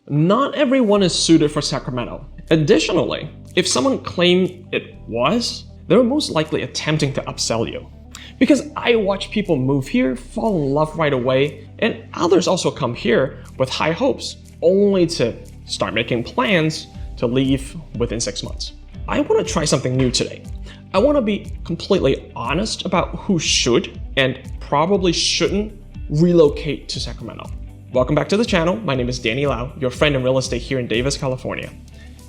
not everyone is suited for Sacramento. Additionally, if someone claimed it was, they're most likely attempting to upsell you. Because I watch people move here, fall in love right away, and others also come here with high hopes, only to start making plans to leave within 6 months. I want to try something new today. I want to be completely honest about who should and probably shouldn't relocate to Sacramento. Welcome back to the channel. My name is Danny Lau, your friend in real estate here in Davis, California.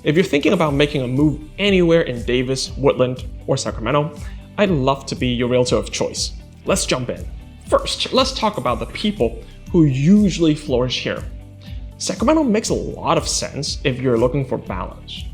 If you're thinking about making a move anywhere in Davis, Woodland, or Sacramento, I'd love to be your realtor of choice. Let's jump in. First, let's talk about the people who usually flourish here. Sacramento makes a lot of sense if you're looking for balance.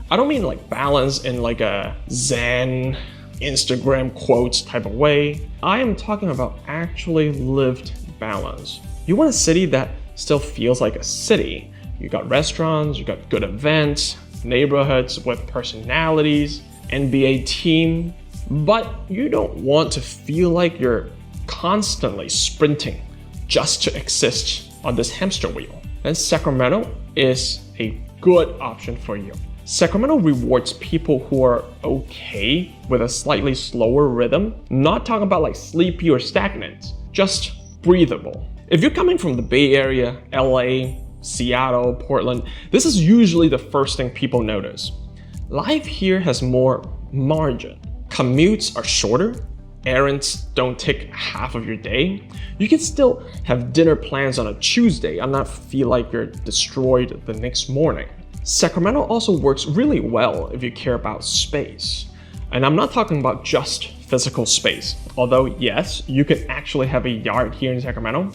I don't mean like balance in like a Zen, Instagram quotes type of way. I am talking about actually lived balance. You want a city that still feels like a city. You got restaurants, you got good events, neighborhoods with personalities, NBA team, but you don't want to feel like you're constantly sprinting just to exist on this hamster wheel. And Sacramento is a good option for you. Sacramento rewards people who are okay with a slightly slower rhythm, not talking about like sleepy or stagnant, just breathable. If you're coming from the Bay Area, LA, Seattle, Portland, this is usually the first thing people notice. Life here has more margin. Commutes are shorter, errands don't take half of your day. You can still have dinner plans on a Tuesday and not feel like you're destroyed the next morning. Sacramento also works really well if you care about space. And I'm not talking about just physical space, although yes, you can actually have a yard here in Sacramento,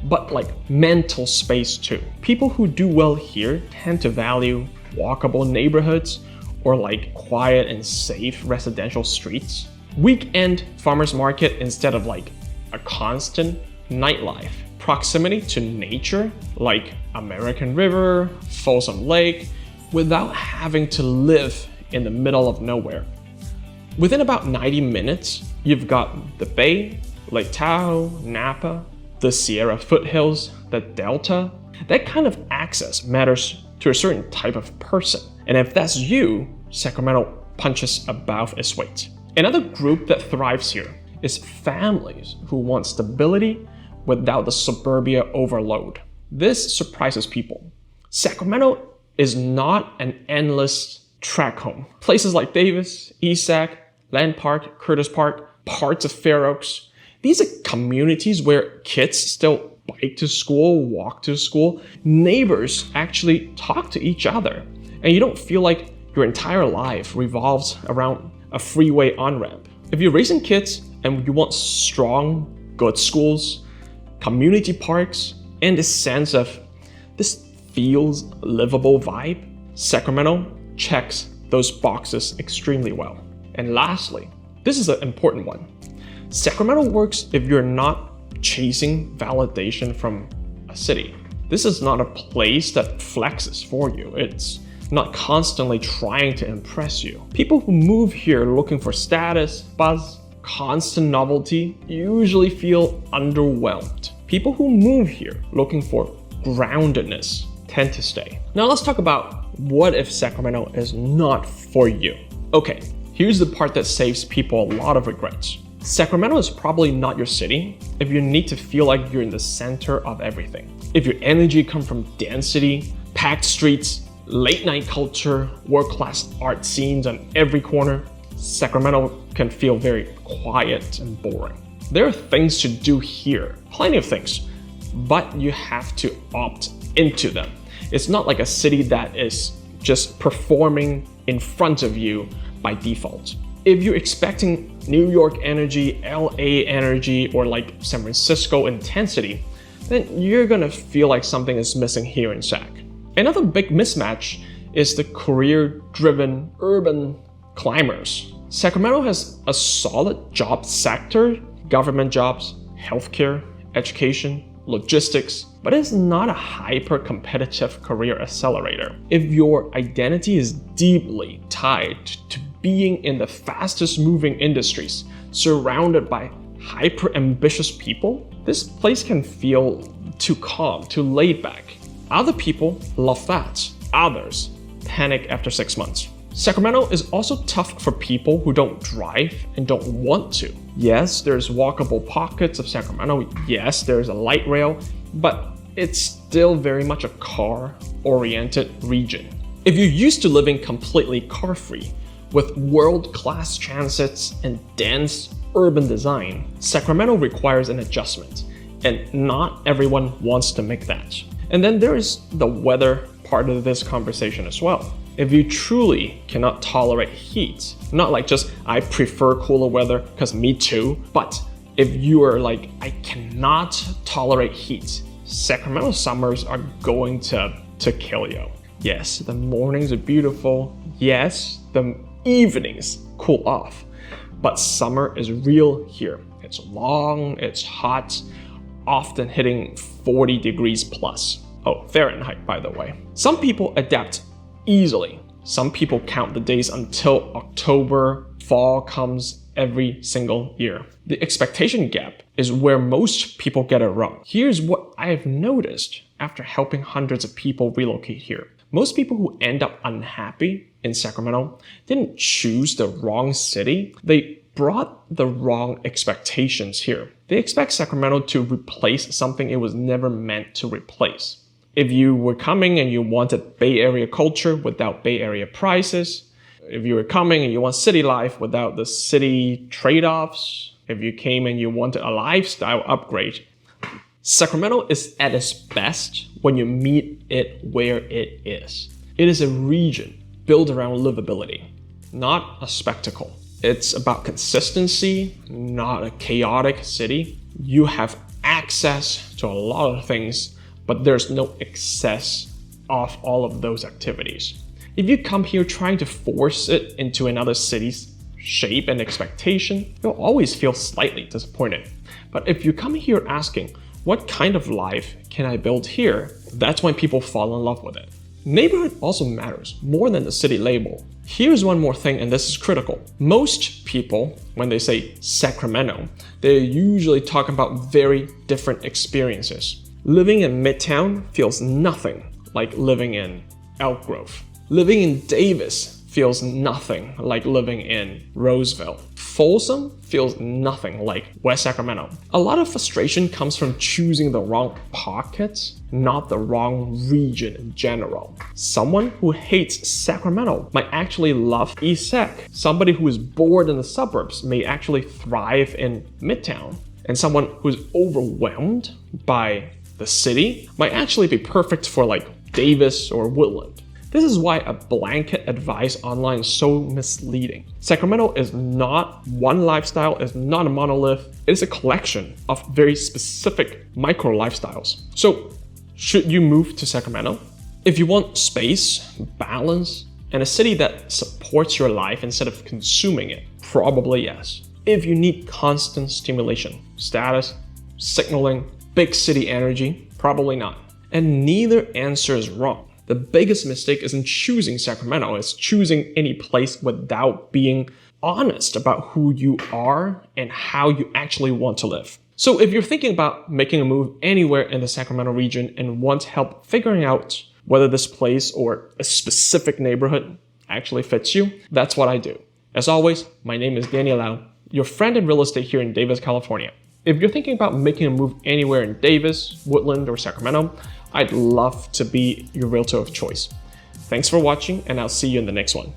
but like mental space too. People who do well here tend to value walkable neighborhoods or like quiet and safe residential streets. Weekend farmers market instead of like a constant nightlife. Proximity to nature like American River, Folsom Lake, without having to live in the middle of nowhere. Within about 90 minutes, you've got the Bay, Lake Tahoe, Napa, the Sierra foothills, the Delta. That kind of access matters to a certain type of person. And if that's you, Sacramento punches above its weight. Another group that thrives here is families who want stability without the suburbia overload. This surprises people. Sacramento is not an endless track home. Places like Davis, East Sac, Land Park, Curtis Park, parts of Fair Oaks, these are communities where kids still bike to school, walk to school. Neighbors actually talk to each other, and you don't feel like your entire life revolves around a freeway on-ramp. If you're raising kids and you want strong, good schools, community parks, and this sense of this feels livable vibe, Sacramento checks those boxes extremely well. And lastly, this is an important one. Sacramento works if you're not chasing validation from a city. This is not a place that flexes for you. It's not constantly trying to impress you. People who move here looking for status, buzz, constant novelty usually feel underwhelmed. People who move here looking for groundedness tend to stay. Now let's talk about what if Sacramento is not for you. Okay, here's the part that saves people a lot of regrets. Sacramento is probably not your city if you need to feel like you're in the center of everything. If your energy comes from density, packed streets, late night culture, world-class art scenes on every corner, Sacramento can feel very quiet and boring. There are things to do here, plenty of things, but you have to opt into them. It's not like a city that is just performing in front of you by default. If you're expecting New York energy, LA energy, or like San Francisco intensity, then you're gonna feel like something is missing here in Sac. Another big mismatch is the career-driven urban climbers. Sacramento has a solid job sector, government jobs, healthcare, education, logistics, but it's not a hyper-competitive career accelerator. If your identity is deeply tied to being in the fastest moving industries, surrounded by hyper-ambitious people, this place can feel too calm, too laid back. Other people love that. Others panic after 6 months. Sacramento is also tough for people who don't drive and don't want to. Yes, there's walkable pockets of Sacramento. Yes, there's a light rail, but it's still very much a car-oriented region. If you're used to living completely car-free, with world-class transits and dense urban design, Sacramento requires an adjustment, and not everyone wants to make that. And then there is the weather part of this conversation as well. If you truly cannot tolerate heat, not like just I prefer cooler weather because me too, but if you are like I cannot tolerate heat, Sacramento summers are going to kill you. Yes, the mornings are beautiful. Yes, the evenings cool off, but summer is real here. It's long, it's hot, often hitting 40 degrees plus. Oh, Fahrenheit, by the way. Some people adapt easily. Some people count the days until October. Fall comes every single year. The expectation gap is where most people get it wrong. Here's what I've noticed after helping hundreds of people relocate here. Most people who end up unhappy in Sacramento didn't choose the wrong city. They brought the wrong expectations here. They expect Sacramento to replace something it was never meant to replace. If you were coming and you wanted Bay Area culture without Bay Area prices, if you were coming and you want city life without the city trade-offs, if you came and you wanted a lifestyle upgrade, Sacramento is at its best when you meet it where it is. It is a region built around livability, not a spectacle. It's about consistency, not a chaotic city. You have access to a lot of things, but there's no excess of all of those activities. If you come here trying to force it into another city's shape and expectation, you'll always feel slightly disappointed. But if you come here asking, what kind of life can I build here? That's when people fall in love with it. Neighborhood also matters more than the city label. Here's one more thing, and this is critical. Most people, when they say Sacramento, they usually talk about very different experiences. Living in Midtown feels nothing like living in Elk Grove. Living in Davis feels nothing like living in Roseville. Folsom feels nothing like West Sacramento. A lot of frustration comes from choosing the wrong pockets, not the wrong region in general. Someone who hates Sacramento might actually love East Sac. Somebody who is bored in the suburbs may actually thrive in Midtown. And someone who is overwhelmed by the city might actually be perfect for like Davis or Woodland. This is why a blanket advice online is so misleading. Sacramento is not one lifestyle, it's not a monolith, it is a collection of very specific micro lifestyles. So, should you move to Sacramento? If you want space, balance, and a city that supports your life instead of consuming it, probably yes. If you need constant stimulation, status, signaling, big city energy, probably not. And neither answer is wrong. The biggest mistake isn't choosing Sacramento, it's choosing any place without being honest about who you are and how you actually want to live. So if you're thinking about making a move anywhere in the Sacramento region and want help figuring out whether this place or a specific neighborhood actually fits you, that's what I do. As always, my name is Daniel Lau, your friend in real estate here in Davis, California. If you're thinking about making a move anywhere in Davis, Woodland, or Sacramento, I'd love to be your realtor of choice. Thanks for watching, and I'll see you in the next one.